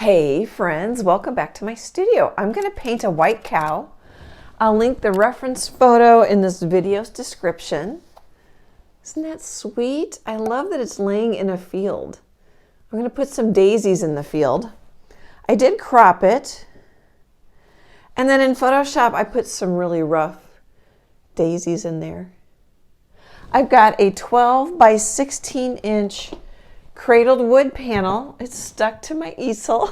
Hey friends, welcome back to my studio. I'm going to paint a white cow. I'll link the reference photo in this video's description. Isn't that sweet? I love that it's laying in a field. I'm going to put some daisies in the field. I did crop it. And then in Photoshop, I put some really rough daisies in there. I've got a 12 by 16 inch cradled wood panel. It's stuck to my easel.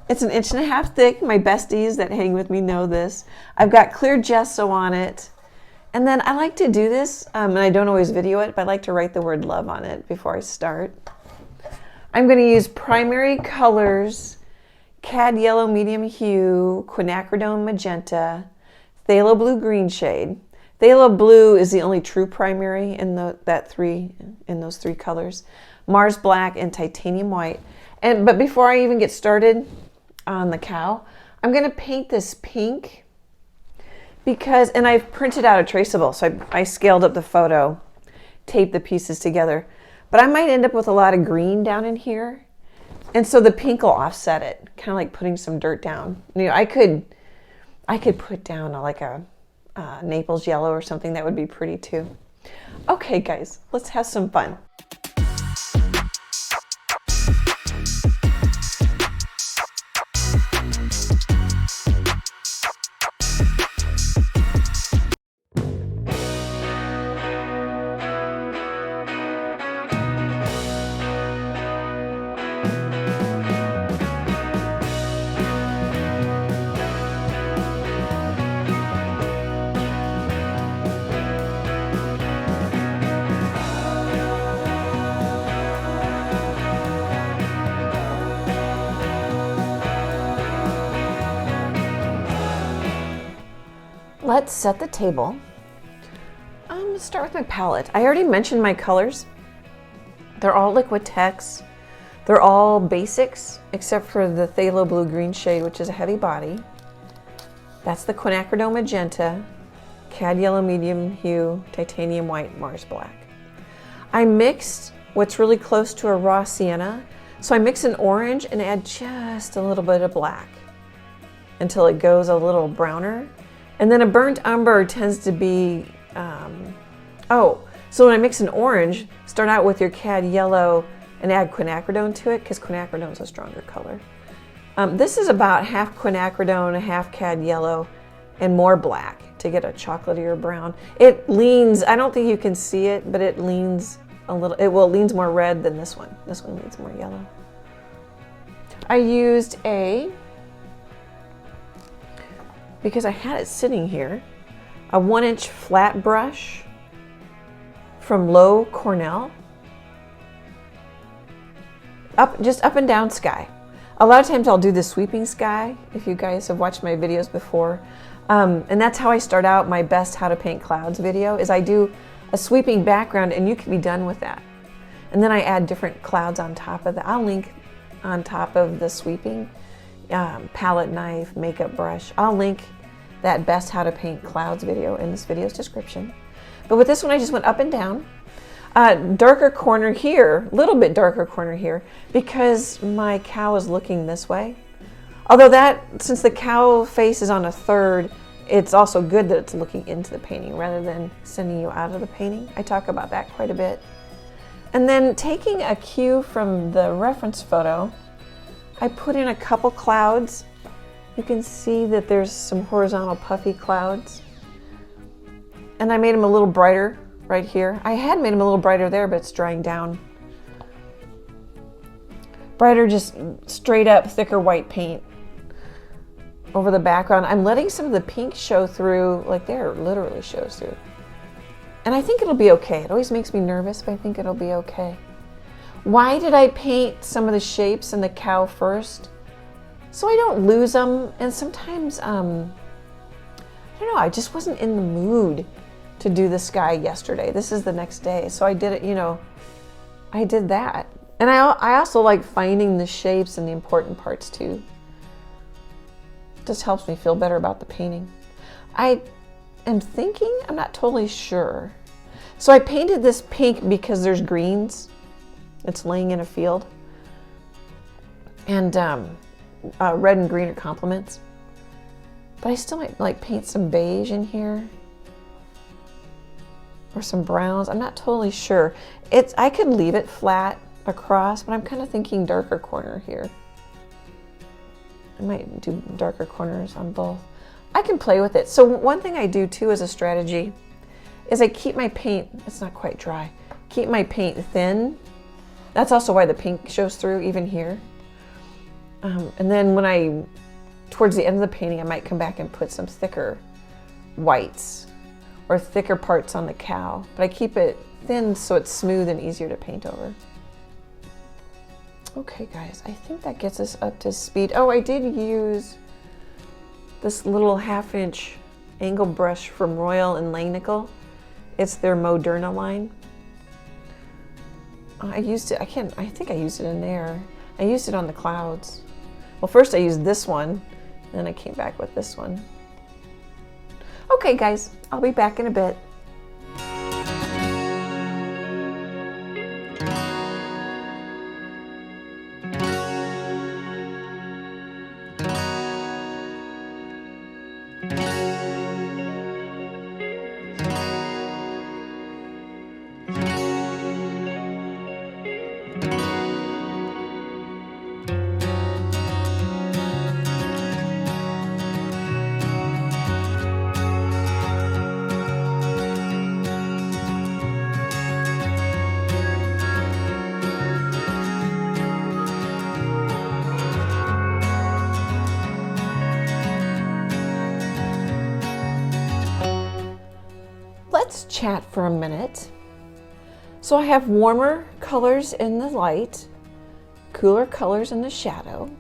It's 1.5 inches thick. My besties that hang with me know this. I've got clear gesso on it. And then I like to do this, and I don't always video it, but I like to write the word love on it before I start. I'm going to use primary colors, cad yellow medium hue, quinacridone magenta, phthalo blue green shade. Phthalo blue is the only true primary in those three colors. Mars black and titanium white. But before I even get started on the cow, I'm going to paint this pink and I've printed out a traceable, so I scaled up the photo, taped the pieces together. But I might end up with a lot of green down in here, and so the pink will offset it, kind of like putting some dirt down. You know, I could put down like a Naples yellow or something. That would be pretty too. Okay guys, let's have some fun. Let's set the table. I'm going to start with my palette. I already mentioned my colors. They're all Liquitex. They're all basics except for the phthalo blue green shade, which is a heavy body. That's the Quinacridone magenta, cad yellow medium hue, titanium white, Mars black. I mixed what's really close to a raw sienna. So I mix an orange and add just a little bit of black until it goes a little browner. And then a burnt umber tends to be, so when I mix an orange, start out with your cad yellow and add quinacridone to it, because quinacridone is a stronger color. This is about half quinacridone, half cad yellow, and more black to get a chocolatier brown. It leans, I don't think you can see it, but it leans a little, it leans more red than this one. This one leans more yellow. I used because I had it sitting here, a 1-inch flat brush from Low Cornell. Just up and down sky. A lot of times I'll do the sweeping sky, if you guys have watched my videos before. And that's how I start out my best how to paint clouds video, is I do a sweeping background and you can be done with that. And then I add different clouds on top of that. I'll link on top of the sweeping palette knife, makeup brush. I'll link that best how to paint clouds video in this video's description. But with this one, I just went up and down. Darker corner here, a little bit darker corner here, because my cow is looking this way. Although since the cow face is on a third, it's also good that it's looking into the painting rather than sending you out of the painting. I talk about that quite a bit. And then taking a cue from the reference photo, I put in a couple clouds. You can see that there's some horizontal puffy clouds. And I made them a little brighter right here. I had made them a little brighter there, but it's drying down. Brighter, just straight up, thicker white paint over the background. I'm letting some of the pink show through, like there, it literally shows through. And I think it'll be okay. It always makes me nervous, but I think it'll be okay. Why did I paint some of the shapes in the cow first? So I don't lose them, and sometimes, I don't know, I just wasn't in the mood to do the sky yesterday. This is the next day, so I did it, I did that. And I also like finding the shapes and the important parts too. It just helps me feel better about the painting. I am thinking, I'm not totally sure. So I painted this pink because there's greens. It's laying in a field. And red and green are complements. But I still might like paint some beige in here. Or some browns. I'm not totally sure. I could leave it flat across, but I'm kind of thinking darker corner here. I might do darker corners on both. I can play with it. So one thing I do too as a strategy is I keep my paint, it's not quite dry, keep my paint thin. That's also why the pink shows through even here. And then towards the end of the painting, I might come back and put some thicker whites or thicker parts on the cow. But I keep it thin so it's smooth and easier to paint over. Okay guys, I think that gets us up to speed. Oh, I did use this little 1/2-inch angle brush from Royal and Langnickel. It's their Moderna line. I used it, I think I used it in there. I used it on the clouds. Well, first I used this one, then I came back with this one. Okay guys, I'll be back in a bit. Let's chat for a minute. So I have warmer colors in the light, cooler colors in the shadow.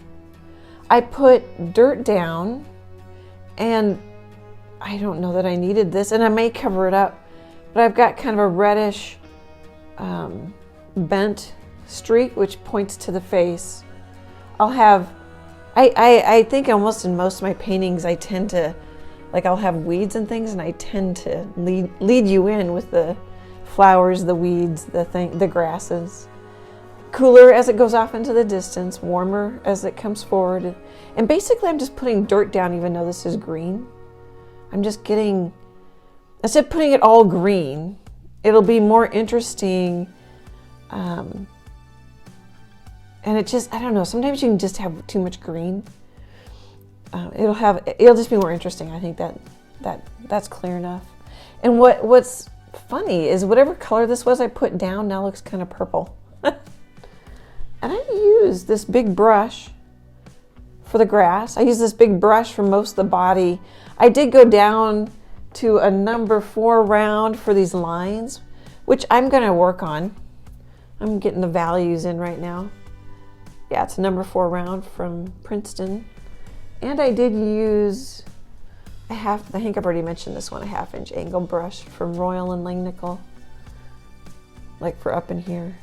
I put dirt down, and I don't know that I needed this, and I may cover it up, but I've got kind of a reddish bent streak which points to the face. I'll have, I think almost in most of my paintings I tend to, like I'll have weeds and things, and I tend to lead you in with the flowers, the weeds, the grasses. Cooler as it goes off into the distance, warmer as it comes forward. And basically I'm just putting dirt down even though this is green. I'm just getting, instead of putting it all green, it'll be more interesting. And it just, I don't know, sometimes you can just have too much green. It'll just be more interesting. I think that's clear enough. And what's funny is whatever color this was I put down now looks kind of purple. And I used this big brush for the grass. I used this big brush for most of the body. I did go down to a number 4 round for these lines, which I'm going to work on. I'm getting the values in right now. Yeah, it's a number 4 round from Princeton. And I did use I think I've already mentioned this one, a 1/2-inch angle brush from Royal and Langnickel, like for up in here.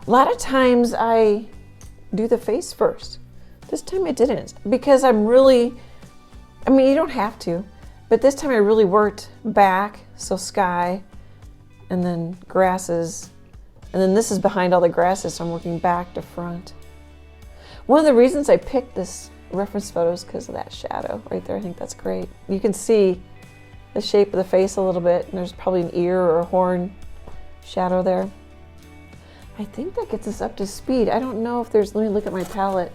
A lot of times I do the face first. This time I didn't, because I mean, you don't have to, but this time I really worked back, so sky, and then grasses, and then this is behind all the grasses, so I'm working back to front. One of the reasons I picked this reference photo is because of that shadow right there. I think that's great. You can see the shape of the face a little bit, and there's probably an ear or a horn shadow there. I think that gets us up to speed. I don't know if there's, let me look at my palette.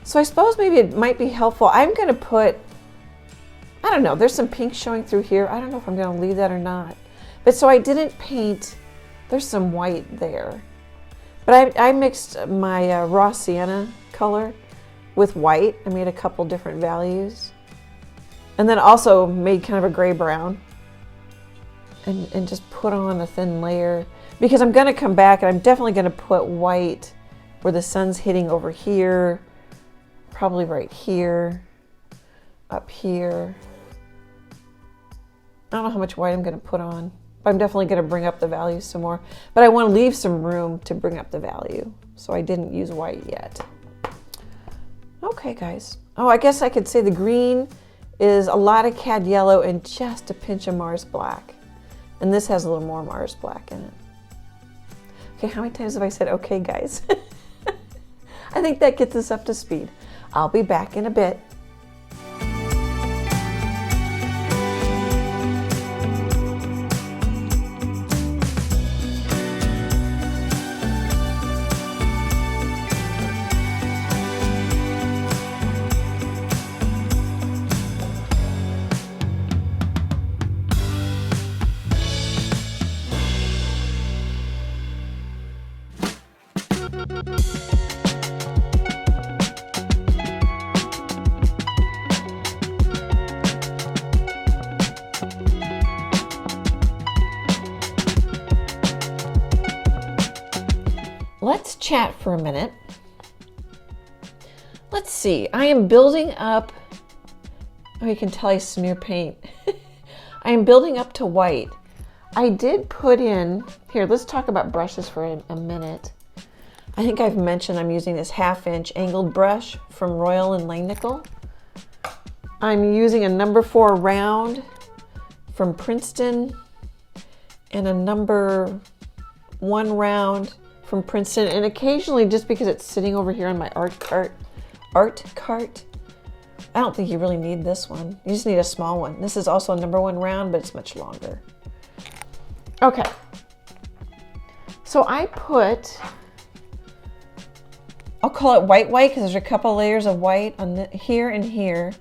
So I suppose maybe it might be helpful. I'm going to put, I don't know, there's some pink showing through here. I don't know if I'm going to leave that or not. But so I didn't paint, there's some white there. But I mixed my raw sienna color with white. I made a couple different values. And then also made kind of a gray brown. And just put on a thin layer. Because I'm going to come back and I'm definitely going to put white where the sun's hitting over here. Probably right here. Up here. I don't know how much white I'm going to put on. But I'm definitely going to bring up the values some more. But I want to leave some room to bring up the value. So I didn't use white yet. Okay, guys. Oh, I guess I could say the green is a lot of cad yellow and just a pinch of Mars black. And this has a little more Mars black in it. Okay, how many times have I said okay, guys? I think that gets us up to speed. I'll be back in a bit. Let's chat for a minute. Let's see, I am building up, oh, you can tell I smear paint. I am building up to white. I did put in, here, let's talk about brushes for a minute. I think I've mentioned I'm using this 1/2" angled brush from Royal and Langnickel. I'm using a number 4 round from Princeton and a number 1 round from Princeton, and occasionally, just because it's sitting over here on my art cart, I don't think you really need this one. You just need a small one. This is also a number 1 round, but it's much longer. Okay. So I put, I'll call it white because there's a couple layers of white on the, here and here.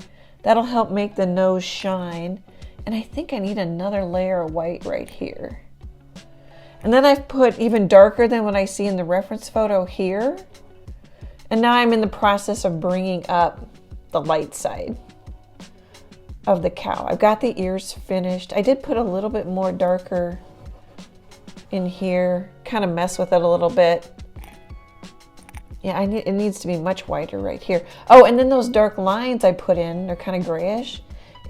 That'll help make the nose shine. And I think I need another layer of white right here. And then I've put even darker than what I see in the reference photo here. And now I'm in the process of bringing up the light side of the cow. I've got the ears finished. I did put a little bit more darker in here, kind of mess with it a little bit. Yeah, it needs to be much whiter right here. Oh, and then those dark lines I put in, they're kind of grayish.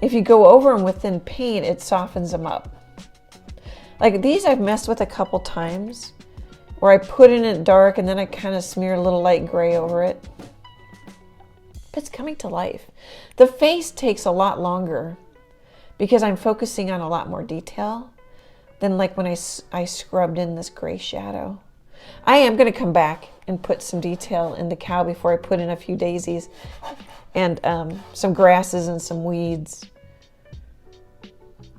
If you go over them with thin paint, it softens them up. Like these I've messed with a couple times where I put in it dark and then I kind of smear a little light gray over it. But it's coming to life. The face takes a lot longer because I'm focusing on a lot more detail than like when I scrubbed in this gray shadow. I am going to come back and put some detail in the cow before I put in a few daisies and some grasses and some weeds.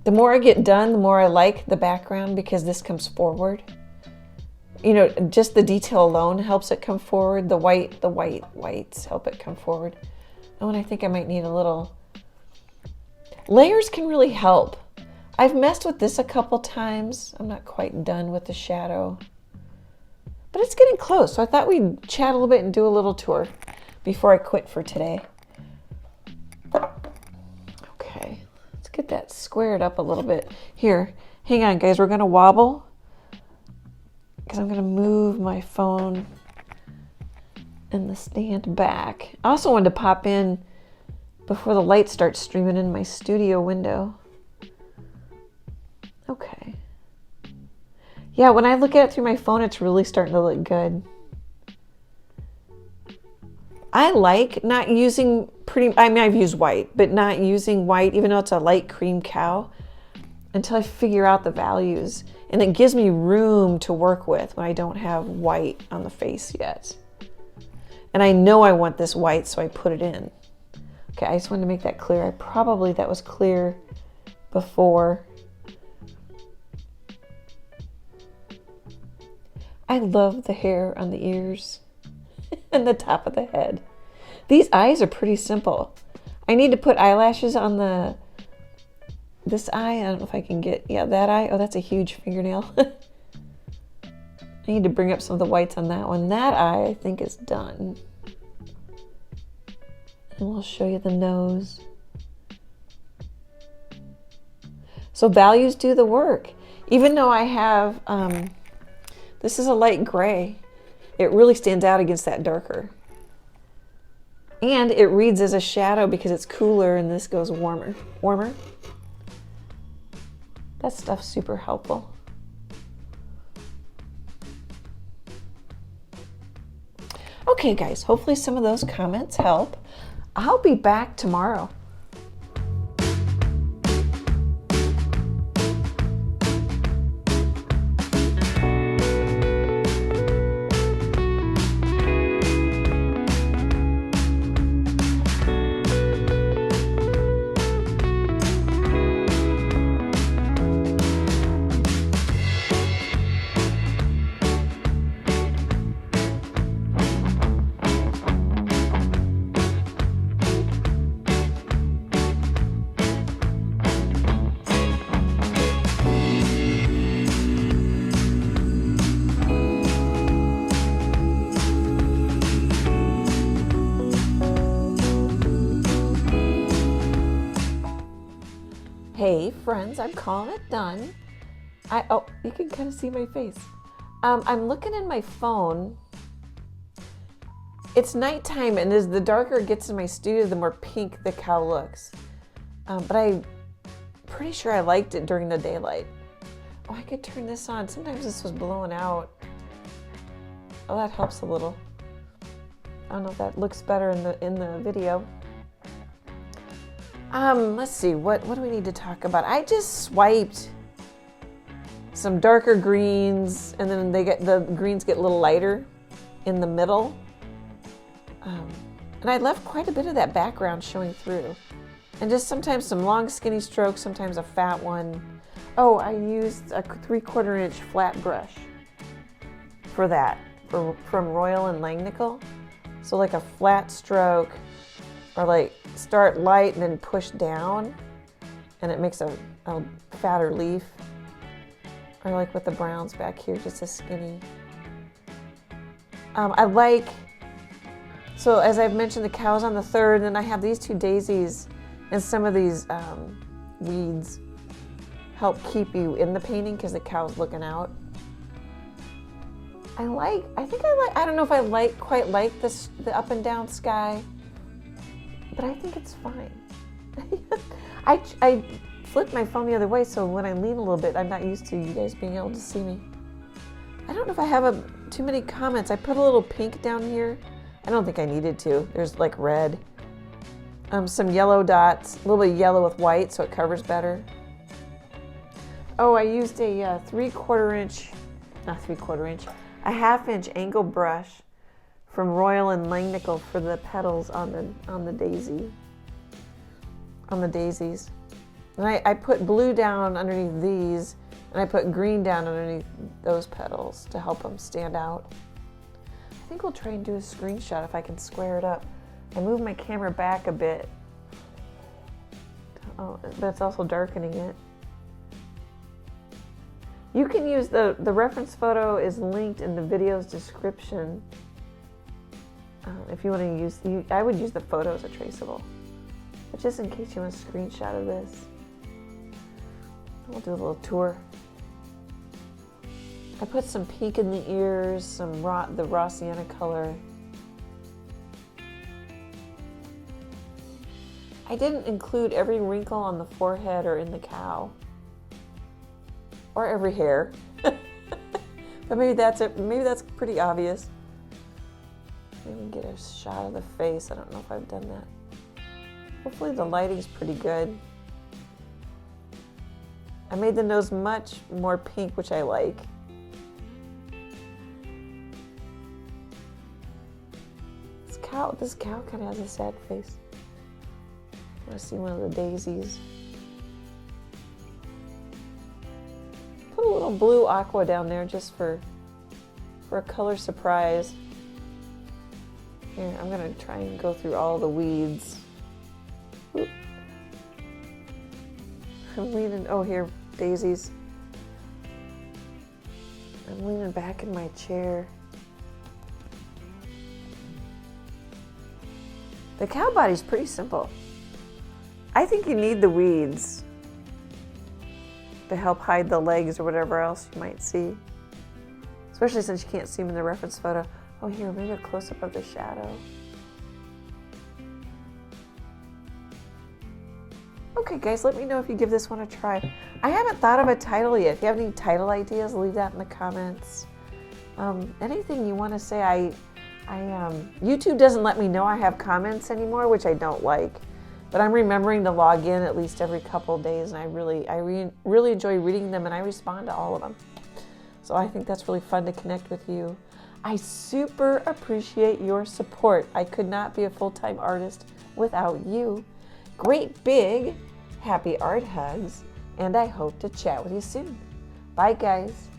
The more I get done, the more I like the background because this comes forward. You know, just the detail alone helps it come forward. The whites help it come forward. Oh, and I think I might need a little. Layers can really help. I've messed with this a couple times. I'm not quite done with the shadow, but it's getting close. So I thought we'd chat a little bit and do a little tour before I quit for today. Okay. Get that squared up a little bit. Here, hang on guys, we're gonna wobble because I'm gonna move my phone and the stand back. I also wanted to pop in before the light starts streaming in my studio window. Okay. Yeah, when I look at it through my phone, it's really starting to look good. I like not using I mean, I've used white, but not using white, even though it's a light cream cow, until I figure out the values. And it gives me room to work with when I don't have white on the face yet. And I know I want this white, so I put it in. Okay, I just wanted to make that clear. That was clear before. I love the hair on the ears and the top of the head. These eyes are pretty simple. I need to put eyelashes on this eye. I don't know if I can get, yeah, that eye. Oh, that's a huge fingernail. I need to bring up some of the whites on that one. That eye, I think, is done. And we'll show you the nose. So values do the work. Even though I have, this is a light gray, it really stands out against that darker. And it reads as a shadow because it's cooler and this goes warmer. That stuff's super helpful. Okay guys, hopefully some of those comments help. I'll be back tomorrow. friends. I'm calling it done. Oh, you can kind of see my face. I'm looking in my phone. It's nighttime, and as the darker it gets in my studio, the more pink the cow looks. But I'm pretty sure I liked it during the daylight. Oh, I could turn this on. Sometimes this was blowing out. Oh, that helps a little. I don't know if that looks better in the video. Let's see, what do we need to talk about? I just swiped some darker greens, and then the greens get a little lighter in the middle. And I left quite a bit of that background showing through. And just sometimes some long skinny strokes, sometimes a fat one. Oh, I used a 3/4 inch flat brush for that, from Royal and Langnickel. So like a flat stroke, or like start light and then push down, and it makes a fatter leaf. Or like with the browns back here, just a skinny. So as I've mentioned, the cow's on the third, and then I have these 2 daisies, and some of these weeds help keep you in the painting because the cow's looking out. I don't know if I quite like the up and down sky, but I think it's fine. I flipped my phone the other way, so when I lean a little bit, I'm not used to you guys being able to see me. I don't know if I have too many comments. I put a little pink down here. I don't think I needed to. There's like red. Some yellow dots, a little bit of yellow with white so it covers better. Oh, I used a 3/4 inch, not 3/4 inch, a 1/2 inch angle brush from Royal and Langnickel for the petals on the daisy, on the daisies. And I put blue down underneath these, and I put green down underneath those petals to help them stand out. I think we'll try and do a screenshot if I can square it up. I moved my camera back a bit. Oh, but it's also darkening it. You can use the reference photo is linked in the video's description. If you want to use, I would use the photo as a traceable. But just in case you want a screenshot of this, we'll do a little tour. I put some pink in the ears, the raw sienna color. I didn't include every wrinkle on the forehead or in the cow, or every hair. But maybe that's it. Maybe that's pretty obvious. Maybe we can get a shot of the face. I don't know if I've done that. Hopefully the lighting's pretty good. I made the nose much more pink, which I like. This cow kind of has a sad face. I want to see one of the daisies. Put a little blue aqua down there just for a color surprise. Here, I'm going to try and go through all the weeds. Oop. I'm leaning, oh here, daisies. I'm leaning back in my chair. The cow body's pretty simple. I think you need the weeds to help hide the legs or whatever else you might see. Especially since you can't see them in the reference photo. Oh here, maybe a close-up of the shadow. Okay guys, let me know if you give this one a try. I haven't thought of a title yet. If you have any title ideas, leave that in the comments. Anything you want to say, YouTube doesn't let me know I have comments anymore, which I don't like. But I'm remembering to log in at least every couple of days, and I really enjoy reading them, and I respond to all of them. So I think that's really fun to connect with you. I super appreciate your support. I could not be a full-time artist without you. Great big happy art hugs, and I hope to chat with you soon. Bye guys.